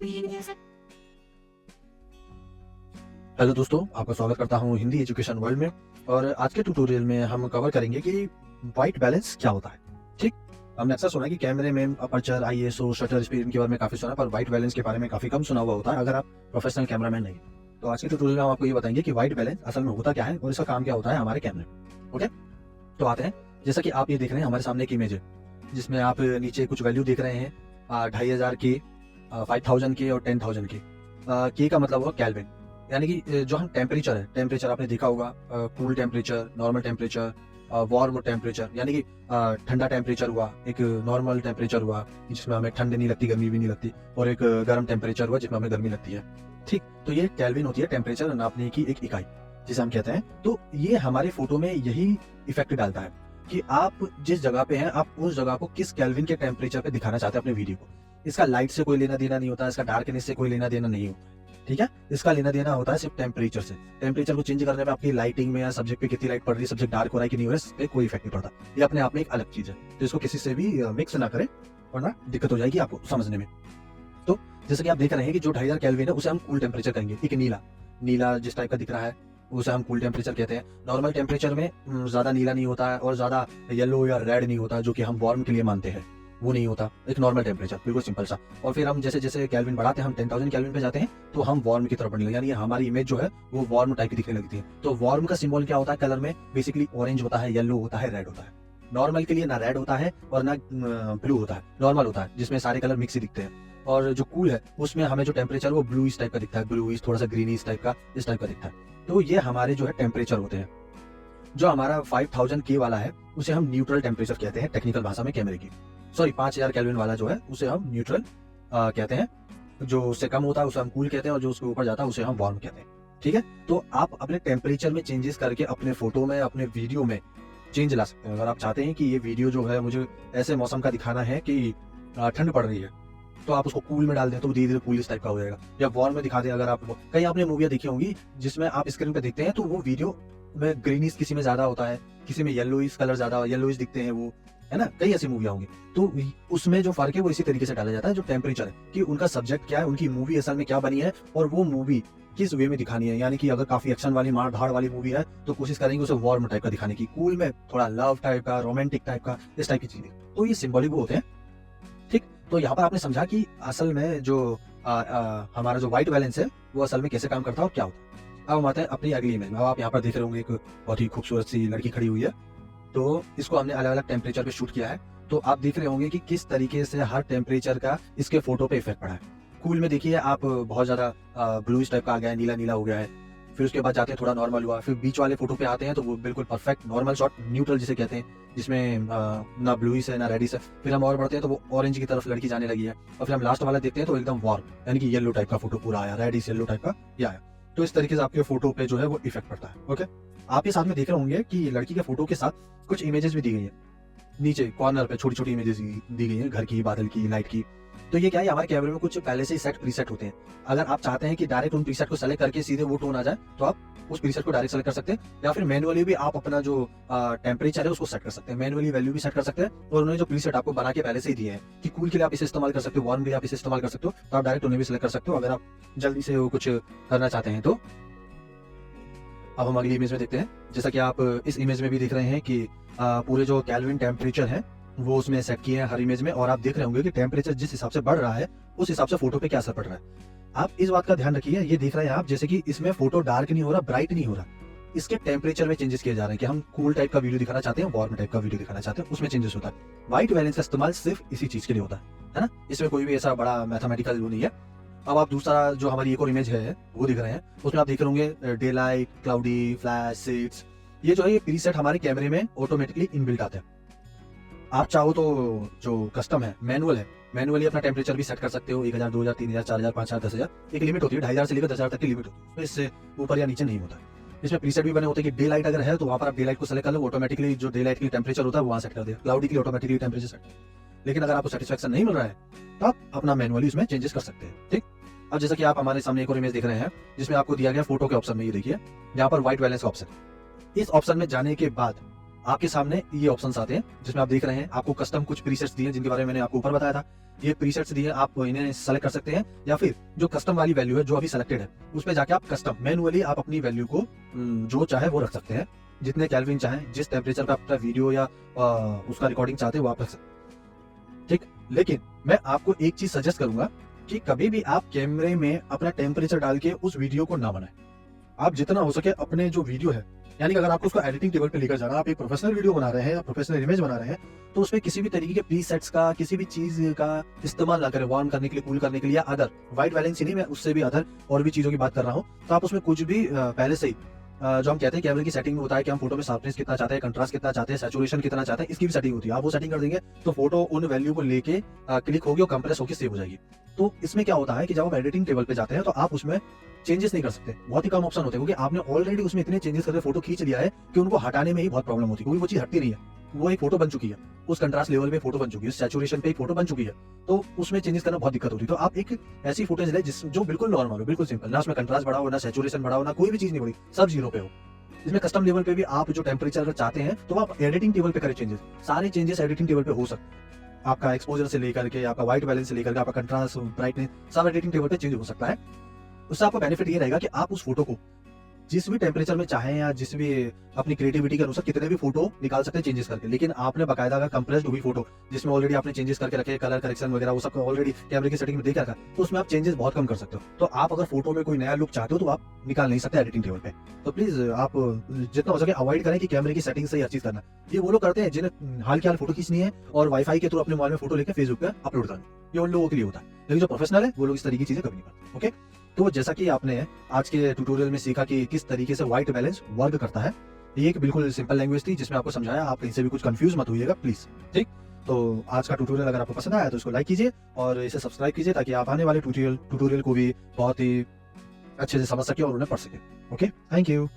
Hello दोस्तों, आपका स्वागत करता हूं हिंदी एजुकेशन वर्ल्ड में। और आज के ट्यूटोरियल में हम कवर करेंगे कि वाइट बैलेंस क्या होता है। ठीक, हमने अक्सर सुना है कि कैमरे में अपर्चर, आईएसओ, शटर स्पीड इनके बारे में काफी सुना, पर वाइट बैलेंस के बारे में काफी कम सुना हुआ होता है अगर आप प्रोफेशनल कैमरामैन नहीं। तो आज के ट्यूटोरियल में हम आपको ये बताएंगे कि वाइट बैलेंस असल में होता क्या है और इसका काम क्या होता है हमारे कैमरे में। ओके, तो आते हैं। जैसा कि आप ये देख रहे हैं, हमारे सामने एक इमेज है जिसमें आप नीचे कुछ वैल्यू देख रहे हैं, 2500 के, 5000 के और 10,000 के। के का मतलब हुआ केल्विन, यानी कि जो हम टेम्परेचर है, टेम्परेचर आपने देखा होगा, cool temperature, normal temperature, warm temperature, यानी कि ठंडा टेम्परेचर हुआ, एक नॉर्मल टेम्परेचर हुआ जिसमें हमें ठंड नहीं लगती, गर्मी भी नहीं लगती, और एक गर्म टेम्परेचर हुआ जिसमें हमें गर्मी लगती है। ठीक, तो ये केल्विन होती है टेम्परेचर नापने की एक इकाई जिसे हम कहते हैं। तो ये हमारे फोटो में यही इफेक्ट डालता है कि आप जिस जगह पे हैं, आप उस जगह को किस केल्विन के टेम्परेचर पे दिखाना चाहते हैं अपने वीडियो को। इसका लाइट से कोई लेना देना नहीं होता, इसका डार्कनेस से कोई लेना देना नहीं होता। ठीक है, इसका लेना देना होता है सिर्फ टेम्परेचर से। टेम्परेचर को चेंज करने में आपकी लाइटिंग में या सब्जेक्ट पे कितनी लाइट पड़ रही है, सब्जेक्ट डार्क हो रहा है कि नहीं हो रहा है, इस पे कोई इफेक्ट नहीं पड़ता। ये अपने आप में एक अलग चीज है, तो इसको किसी से भी मिक्स ना करें वरना दिक्कत हो जाएगी आपको समझने में। तो जैसे कि आप देख रहे हैं कि जो 2500 केल्विन है उसे हम कूल टेम्परेचर कहेंगे। एक नीला नीला जिस टाइप का दिख रहा है उसे हम कूल टेम्परेचर कहते हैं। नॉर्मल टेम्परेचर में ज्यादा नीला नहीं होता है और ज्यादा येलो या रेड नहीं होता, जो कि हम वार्म के लिए मानते हैं, वो नहीं होता। एक नॉर्मल टेम्परेचर, बिल्कुल सिंपल सा। और फिर हम जैसे जैसे केल्विन बढ़ाते हैं, हम 10,000 केल्विन पे जाते हैं, तो हम वार्म की तरफ बढ़ने लगते हैं, यानी हमारी इमेज जो है वो वार्म टाइप की दिखने लगती है। तो वार्म का सिंबल क्या होता है कलर में? बेसिकली ऑरेंज होता है, येलो होता है, रेड होता है। नॉर्मल के लिए ना रेड होता है और ना ब्लू होता है, नॉर्मल होता है जिसमें सारे कलर मिक्स ही दिखते हैं। और जो कूल है उसमें हमें जो टेम्परेचर वो ब्लू इस टाइप का दिखता है, ब्लू थोड़ा सा ग्रीन इस टाइप का दिखता है। तो ये हमारे जो है टेम्परेचर होते हैं। जो हमारा 5000 के वाला है उसे हम न्यूट्रल टेम्परेचर कहते हैं टेक्निकल भाषा में कैमरे की। सॉरी, 5000 केल्विन वाला जो है उसे हम न्यूट्रल कहते हैं। जो उससे कम होता है उसे हम कूल कहते हैं और जो उसके ऊपर जाता है उसे हम वार्म कहते हैं। ठीक है, तो आप अपने टेम्परेचर में चेंजेस करके अपने फोटो में, अपने वीडियो में चेंज ला सकते हैं। अगर आप चाहते हैं कि ये वीडियो जो है मुझे ऐसे मौसम का दिखाना है कि ठंड पड़ रही है, तो आप उसको कूल में डाल दें तो धीरे धीरे कूल इस टाइप का हो जाएगा। या वार्म में दिखा दें। अगर आप कई आपने मूवियाँ देखी होंगी जिसमें आप स्क्रीन पे देखते हैं तो वो वीडियो में ग्रीनिश किसी में ज्यादा होता है, किसी में येलोइश कलर ज्यादा, येलोइश दिखते हैं वो, है ना। कई ऐसी मूवियाँ होंगी, तो उसमें जो फर्क है वो इसी तरीके से डाला जाता है। जो टेम्परेचर है कि उनका सब्जेक्ट क्या है, उनकी मूवी असल में क्या बनी है और वो मूवी किस वे में दिखानी है। यानी कि अगर काफी एक्शन वाली, मार धाड़ वाली मूवी है तो कोशिश करेंगे उसे वार्म टाइप का दिखाने की, कूल में थोड़ा लव टाइप का, रोमांटिक टाइप का, इस टाइप की चीजें। तो ये सिंबॉलिक होते हैं। ठीक, तो यहाँ पर आपने समझा कि असल में जो हमारा जो व्हाइट बैलेंस है वो असल में कैसे काम करता है और क्या होता है। अब हम आते हैं अपनी अगली इमेज में। अब आप यहाँ पर देख रहे होंगे एक बहुत ही खूबसूरत सी लड़की खड़ी हुई है। तो इसको हमने अलग अलग टेम्परेचर पे शूट किया है। तो आप देख रहे होंगे कि किस तरीके से हर टेम्परेचर का इसके फोटो पे इफेक्ट पड़ा है। कूल में देखिए आप बहुत ज्यादा ब्लूइश टाइप का आ गया है, नीला नीला हो गया है। फिर उसके बाद जाते हैं थोड़ा नॉर्मल हुआ, फिर बीच वाले फोटो पे आते हैं तो वो बिल्कुल परफेक्ट नॉर्मल शॉट, न्यूट्रल जिसे कहते हैं, जिसमें ना ब्लूइश है ना रेडिश है। फिर हम और बढ़ते हैं तो वो ऑरेंज की तरफ लड़की जाने लगी है। और फिर हम लास्ट वाला देखते हैं तो एकदम वार्म, यानी कि येलो टाइप का फोटो पूरा आया, रेडिश येलो टाइप का ये आया। तो इस तरीके से आपके फोटो पे जो है वो इफेक्ट पड़ता है। ओके, आप ये साथ में देख रहे होंगे कि लड़की के फोटो के साथ कुछ इमेजेस भी दी गई है। नीचे कॉर्नर पे छोटी छोटी इमेजेस दी गई है, घर की, बादल की, लाइट की। तो ये क्या है, हमारे कैमरे में कुछ पहले से ही सेट प्रीसेट होते हैं। अगर आप चाहते हैं कि डायरेक्ट उन प्रीसेट को सेलेक्ट करके सीधे वो टोन आ जाए तो आप उस प्रीसेट को डायरेक्ट सेलेक्ट कर सकते हैं, या फिर मैनुअली भी आप अपना जो टेम्परेचर है उसको सेट कर सकते हैं, मैनुअली वैल्यू भी सेट कर सकते हैं। और उन्होंने जो प्रीसेट आपको बना के पहले से ही दिए हैं कि कूल के लिए आप इसे इस्तेमाल कर सकते हो, वार्म के लिए आप इसे इस्तेमाल कर सकते हो, तो आप डायरेक्ट उन्हें भी सेलेक्ट कर सकते हो अगर आप जल्दी से वो कुछ करना चाहते हैं तो। अब हम अगली इमेज में देखते हैं। जैसा कि आप इस इमेज में भी देख रहे हैं कि पूरे जो केल्विन टेम्परेचर है वो उसमें सेट किए हैं हर इमेज में। और आप देख रहे होंगे कि टेम्परेचर जिस हिसाब से बढ़ रहा है उस हिसाब से फोटो पे क्या असर पड़ रहा है। आप इस बात का ध्यान रखिए, ये देख रहे हैं आप जैसे कि इसमें फोटो डार्क नहीं हो रहा, ब्राइट नहीं हो रहा, इसके टेम्परेचर में चेंजेस किए जा रहे हैं कि हम कूल टाइप का वीडियो दिखाना चाहते हैं, वार्म टाइप का वीडियो दिखाना चाहते हैं, उसमें चेंजेस होता है। व्हाइट बैलेंस का इस्तेमाल सिर्फ इसी चीज के लिए होता है ना। इसमें कोई भी ऐसा बड़ा मैथमेटिकल वो नहीं है। अब आप दूसरा जो हमारी एक और इमेज है वो दिख रहे हैं, उसमें आप देख रहे होंगे day light, cloudy, flash, seeds. ये जो है ये प्रीसेट हमारे कैमरे में ऑटोमेटिकली इनबिल्ट आते हैं। आप चाहो तो जो कस्टम है, मैनुअल है, मैनुअली अपना टेम्परेचर भी सेट कर सकते हो। 1000, 2000, 3000, 4000, 5000, 10,000 एक लिमिट होती है। 2500 से लेकर 10,000 तक की लिमिट होती है, इससे ऊपर या नीचे नहीं होता। इसमें प्रीसेट भी बने होते हैं कि डे लाइट अगर है तो वहाँ पर आप डे लाइट को सेलेक्ट कर लो, ऑटोमेटिकली जो डे लाइट की टेम्परेचर होता है वो वहाँ सेट कर दिया, क्लाउडी के लिए ऑटोमेटिकली टेम्परेचर सेट। लेकिन अगर आपको सेटिस्फेक्शन नहीं मिल रहा है तो आप अपना मैनुअली उसमें चेंजेस कर सकते हैं। ठीक, अब जैसा कि आप हमारे सामने एक और इमेज देख रहे हैं जिसमें आपको दिया गया फोटो के ऑप्शन में, ये देखिए यहाँ पर व्हाइट बैलेंस का ऑप्शन। इस ऑप्शन में जाने के बाद आपके सामने ये ऑप्शंस आते हैं जिसमें आप देख रहे हैं आपको कस्टम कुछ प्रीसेट्स दिए हैं जिनके बारे में मैंने आपको ऊपर बताया था। ये प्रीसेट्स दिए हैं, आप इन्हें सेलेक्ट कर सकते हैं या फिर जो कस्टम वाली वैल्यू है जो अभी सेलेक्टेड है उस पे जाके आप कस्टम मैनुअली आप अपनी वैल्यू को जो चाहे वो रख सकते हैं, जितने केल्विन चाहें, जिस टेम्परेचर पे आपका वीडियो या उसका रिकॉर्डिंग चाहते हैं वो आप रख सकते हैं। ठीक, लेकिन मैं आपको एक चीज सजेस्ट करूंगा कि कभी भी आप कैमरे में अपना टेम्परेचर डाल के उस वीडियो को ना बनाएं। आप जितना हो सके अपने जो वीडियो है, यानी कि अगर आपको उसको एडिटिंग टेबल पे लेकर जाना, आप एक प्रोफेशनल वीडियो बना रहे हैं या प्रोफेशनल इमेज बना रहे हैं, तो उसमें किसी भी तरीके के प्रीसेट्स का, किसी भी चीज का इस्तेमाल ना करें वार्म करने के लिए, कूल करने के लिए या अदर व्हाइट बैलेंस ही नहीं, मैं उससे भी अदर और भी चीजों की बात कर रहा हूँ। तो आप उसमें कुछ भी पहले से ही जो हम कहते हैं कैमरे की सेटिंग में होता है कि हम फोटो में शार्पनेस कितना चाहते हैं, कंट्रास्ट कितना चाहते हैं, सैचुरेशन कितना चाहते हैं, इसकी भी सेटिंग होती है। आप वो सेटिंग कर देंगे तो फोटो उन वैल्यू को लेके क्लिक होगी और कंप्रेस होकर सेव हो जाएगी। तो इसमें क्या होता है कि जब आप एडिटिंग टेबल पे जाते हैं तो आप उसमें चेंजेस नहीं कर सकते, बहुत ही कम ऑप्शन होते हैं क्योंकि आपने ऑलरेडी उसमें इतने चेंजेस करके फोटो खींच लिया है कि उनको हटाने में ही बहुत प्रॉब्लम होती है, क्योंकि वो चीज हटती नहीं है, वो एक फोटो बन चुकी है, उस कंट्रास्ट लेवल पे फोटो बन चुकी है, उस सैचुरेशन पे एक फोटो बन चुकी है, तो उसमें चेंजेस करना बहुत दिक्कत होती है। तो आप एक ऐसी फुटेज ले जिस जो बिल्कुल नॉर्मल हो, बिल्कुल सिंपल, ना उसमें कंट्रास्ट बढ़ा हो, ना सैचुरेशन बढ़ा हो, ना कोई भी चीज नहीं बढ़ी, सब जीरो पे हो। इसमें कस्टम लेवल पे भी आप जो टेम्परेचर अगर चाहते हैं तो आप एडिटिंग टेबल पे करें चेंजेस, सारे चेंजेस एडिटिंग टेबल पे हो सकते हैं। आपका एक्सपोजर से लेकर के आपका व्हाइट बैलेंस से लेकर के आपका कंट्रास्ट, ब्राइटनेस, सब एडिटिंग टेबल पे चेंज हो सकता है। उससे आपको बेनिफिट ये रहेगा कि आप उस फोटो को जिस भी टेम्परेचर में चाहें या जिस भी अपनी क्रिएटिविटी के अनुसार कितने भी फोटो निकाल सकते हैं चेंजेस करके। लेकिन आपने बाकायदा अगर कंप्रेस्ड हुई फोटो जिसमें ऑलरेडी आपने चेंजेस करके रखे, कलर करेक्शन वगैरह वो सब ऑलरेडी कैमरे की सेटिंग में देख रखा, तो उसमें आप चेंजेस बहुत कम कर सकते हो। तो आप अगर फोटो में कोई नया लुक चाहते हो तो आप निकाल नहीं सकते एडिटिंग टेबल पे। तो प्लीज आप जितना हो सके अवॉइड करें कि कैमरे की सेटिंग से ही हर चीज करना। ये वो लोग करते हैं जिन्हें हाल की हाल फोटो खींचनी है और वाईफाई के थ्रू अपने मोबाइल में फोटो लेकर फेसबुक पे अपलोड करनी, ये उन लोगों के लिए होता है। लेकिन जो प्रोफेशनल है वो लोग इस तरीके की चीजें कभी नहीं करते। ओके, तो जैसा कि आपने आज के ट्यूटोरियल में सीखा कि किस तरीके से व्हाइट बैलेंस वर्क करता है, ये एक बिल्कुल सिंपल लैंग्वेज थी जिसमें आपको समझाया, आप कहीं से भी कुछ कंफ्यूज मत होइएगा प्लीज। ठीक, तो आज का ट्यूटोरियल अगर आपको पसंद आया तो इसको लाइक कीजिए और इसे सब्सक्राइब कीजिए ताकि आप आने वाले ट्यूटोरियल को भी बहुत ही अच्छे से समझ सके और उन्हें पढ़ सके। Okay, thank you.